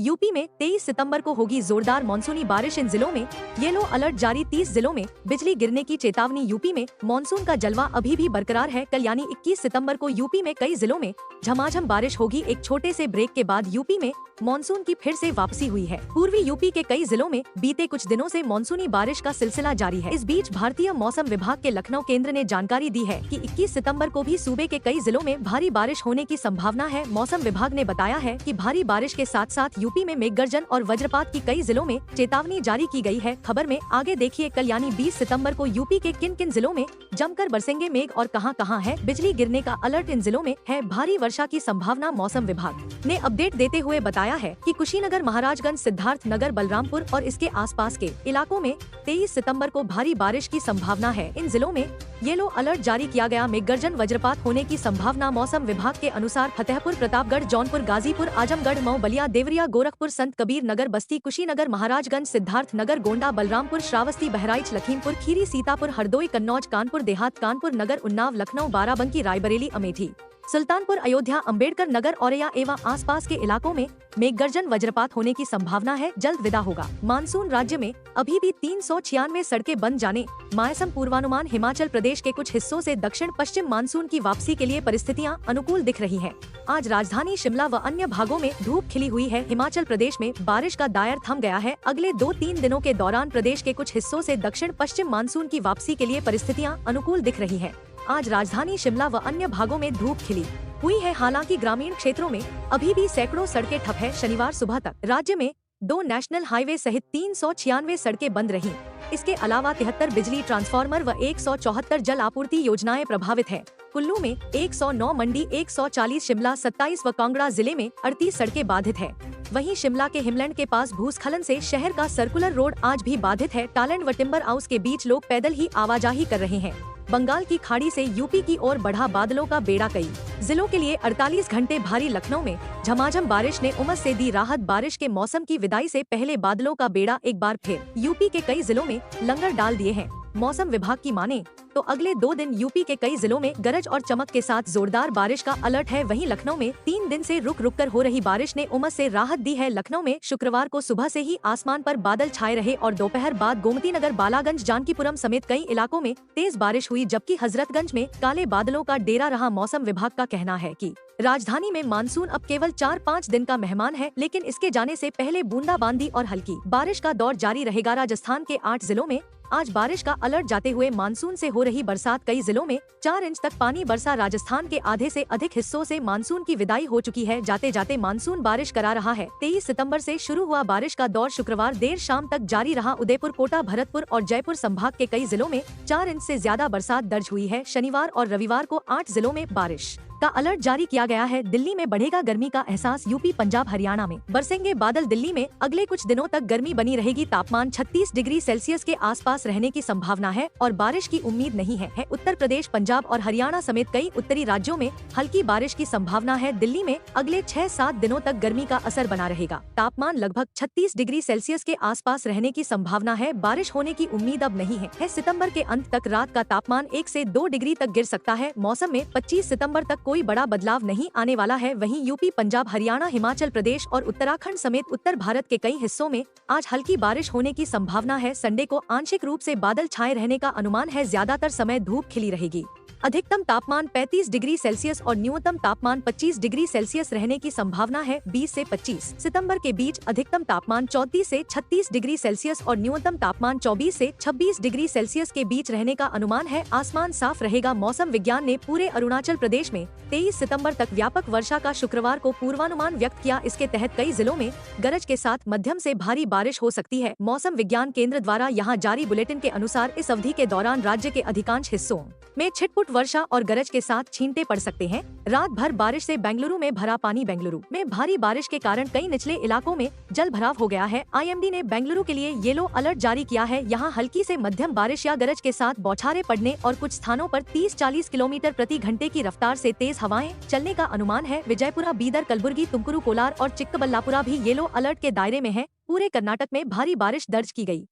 UP में 23 सितंबर को होगी जोरदार मानसूनी बारिश। इन जिलों में येलो अलर्ट जारी। 30 जिलों में बिजली गिरने की चेतावनी। यूपी में मानसून का जलवा अभी भी बरकरार है। कल यानी 21 सितंबर को यूपी में कई जिलों में झमाझम बारिश होगी। एक छोटे से ब्रेक के बाद यूपी में मानसून की फिर से वापसी हुई है। पूर्वी यूपी के कई जिलों में बीते कुछ दिनों से मानसूनी बारिश का सिलसिला जारी है। इस बीच भारतीय मौसम विभाग के लखनऊ केंद्र ने जानकारी दी है कि 21 सितंबर को भी सूबे के कई जिलों में भारी बारिश होने की संभावना है। मौसम विभाग ने बताया है कि भारी बारिश के साथ साथ यूपी में मेघगर्जन और वज्रपात की कई जिलों में चेतावनी जारी की गई है। खबर में आगे देखिए, कल यानी 20 सितंबर को यूपी के किन किन जिलों में जमकर बरसेंगे मेघ और कहां-कहां है बिजली गिरने का अलर्ट। इन जिलों में है भारी वर्षा की संभावना। मौसम विभाग ने अपडेट देते हुए बताया है कि कुशीनगर, महाराजगंज, सिद्धार्थनगर, बलरामपुर और इसके आसपास के इलाकों में 23 सितंबर को भारी बारिश की संभावना है। इन जिलों में येलो अलर्ट जारी किया गया। मेघगर्जन वज्रपात होने की संभावना। मौसम विभाग के अनुसार फतेहपुर, प्रतापगढ़, जौनपुर, गाजीपुर, आजमगढ़, मऊ, बलिया, देवरिया, गोरखपुर, संत कबीर नगर, बस्ती, कुशीनगर, महाराजगंज, सिद्धार्थनगर, गोंडा, बलरामपुर, श्रावस्ती, बहराइच, लखीमपुर खीरी, सीतापुर, हरदोई, कन्नौज, कानपुर देहात, कानपुर नगर, उन्नाव, लखनऊ, बाराबंकी, रायबरेली, अमेठी, सुल्तानपुर, अयोध्या, अंबेडकर नगर, औरैया एवं आसपास के इलाकों में मेघगर्जन वज्रपात होने की संभावना है। जल्द विदा होगा मानसून। राज्य में अभी भी 396 सड़कें बंद जाने। मौसम पूर्वानुमान। हिमाचल प्रदेश के कुछ हिस्सों से दक्षिण पश्चिम मानसून की वापसी के लिए परिस्थितियां अनुकूल दिख रही हैं। आज राजधानी शिमला व अन्य भागों में धूप खिली हुई है। हिमाचल प्रदेश में बारिश का दायर थम गया है। अगले 2-3 दिनों के दौरान प्रदेश के कुछ हिस्सों से दक्षिण पश्चिम मानसून की वापसी के लिए परिस्थितियां अनुकूल दिख रही है। आज राजधानी शिमला व अन्य भागों में धूप खिली हुई है। हालांकि ग्रामीण क्षेत्रों में अभी भी सैकड़ों सड़कें ठप है। शनिवार सुबह तक राज्य में 2 नेशनल हाईवे सहित 396 सड़कें बंद रहीं। इसके अलावा 73 बिजली ट्रांसफार्मर व 174 जल आपूर्ति योजनाएं प्रभावित है। कुल्लू में 109, मंडी 140, शिमला 27 व कांगड़ा जिले में 38 सड़कें बाधित है। वहीं शिमला के हिमलैंड के पास भूस्खलन से शहर का सर्कुलर रोड आज भी बाधित है। टालैंड व टिम्बर हाउस के बीच लोग पैदल ही आवाजाही कर रहे हैं। बंगाल की खाड़ी से यूपी की ओर बढ़ा बादलों का बेड़ा। कई जिलों के लिए 48 घंटे भारी। लखनऊ में झमाझम बारिश ने उमस से दी राहत। बारिश के मौसम की विदाई से पहले बादलों का बेड़ा एक बार फिर यूपी के कई जिलों में लंगर डाल दिए हैं। मौसम विभाग की माने तो अगले 2 दिन यूपी के कई जिलों में गरज और चमक के साथ जोरदार बारिश का अलर्ट है। वहीं लखनऊ में 3 दिन से रुक रुक कर हो रही बारिश ने उमस से राहत दी है। लखनऊ में शुक्रवार को सुबह से ही आसमान पर बादल छाए रहे और दोपहर बाद गोमती नगर, बालागंज, जानकीपुरम समेत कई इलाकों में तेज बारिश हुई, जबकि हजरतगंज में काले बादलों का डेरा रहा। मौसम विभाग का कहना है कि राजधानी में मानसून अब केवल 4-5 दिन का मेहमान है, लेकिन इसके जाने से पहले बूंदाबांदी और हल्की बारिश का दौर जारी रहेगा। राजस्थान के 8 जिलों में आज बारिश का अलर्ट जाते हुए मानसून से हो रही बरसात। कई जिलों में 4 इंच तक पानी बरसा। राजस्थान के आधे से अधिक हिस्सों से मानसून की विदाई हो चुकी है। जाते जाते मानसून बारिश करा रहा है। 23 सितंबर से शुरू हुआ बारिश का दौर शुक्रवार देर शाम तक जारी रहा। उदयपुर, कोटा, भरतपुर और जयपुर संभाग के कई जिलों में 4 इंच से ज्यादा बरसात दर्ज हुई है। शनिवार और रविवार को 8 जिलों में बारिश का अलर्ट जारी किया गया है। दिल्ली में बढ़ेगा गर्मी का एहसास। यूपी, पंजाब, हरियाणा में बरसेंगे बादल। दिल्ली में अगले कुछ दिनों तक गर्मी बनी रहेगी। तापमान 36 डिग्री सेल्सियस के आसपास रहने की संभावना है और बारिश की उम्मीद नहीं है। उत्तर प्रदेश, पंजाब और हरियाणा समेत कई उत्तरी राज्यों में हल्की बारिश की संभावना है। दिल्ली में अगले 6-7 दिनों तक गर्मी का असर बना रहेगा। तापमान लगभग 36 डिग्री सेल्सियस के आसपास रहने की संभावना है। बारिश होने की उम्मीद अब नहीं है। सितंबर के अंत तक रात का तापमान 1 से 2 डिग्री तक गिर सकता है। मौसम में 25 सितंबर तक कोई बड़ा बदलाव नहीं आने वाला है। वहीं यूपी, पंजाब, हरियाणा, हिमाचल प्रदेश और उत्तराखंड समेत उत्तर भारत के कई हिस्सों में आज हल्की बारिश होने की संभावना है। संडे को आंशिक रूप से बादल छाए रहने का अनुमान है। ज्यादातर समय धूप खिली रहेगी। अधिकतम तापमान 35 डिग्री सेल्सियस और न्यूनतम तापमान 25 डिग्री सेल्सियस रहने की संभावना है। 20 से 25 सितंबर के बीच अधिकतम तापमान 34 से 36 डिग्री सेल्सियस और न्यूनतम तापमान 24 से 26 डिग्री सेल्सियस के बीच रहने का अनुमान है। आसमान साफ रहेगा। मौसम विज्ञान ने पूरे अरुणाचल प्रदेश में 23 सितंबर तक व्यापक वर्षा का शुक्रवार को पूर्वानुमान व्यक्त किया। इसके तहत कई जिलों में गरज के साथ मध्यम से भारी बारिश हो सकती है। मौसम विज्ञान केंद्र द्वारा यहाँ जारी बुलेटिन के अनुसार इस अवधि के दौरान राज्य के अधिकांश हिस्सों में छिटपुट वर्षा और गरज के साथ छींटे पड़ सकते हैं। रात भर बारिश से बेंगलुरु में भरा पानी। बेंगलुरु में भारी बारिश के कारण कई निचले इलाकों में जल भराव हो गया है। आईएमडी ने बेंगलुरु के लिए येलो अलर्ट जारी किया है। यहाँ हल्की से मध्यम बारिश या गरज के साथ बौछारें पड़ने और कुछ स्थानों पर 30-40 किलोमीटर प्रति घंटे की रफ्तार से तेज हवाएं चलने का अनुमान है। विजयपुरा, बीदर, कलबुर्गी, तुमकुरू, कोलार और चिक्कबल्लापुरा भी येलो अलर्ट के दायरे में है। पूरे कर्नाटक में भारी बारिश दर्ज की गई।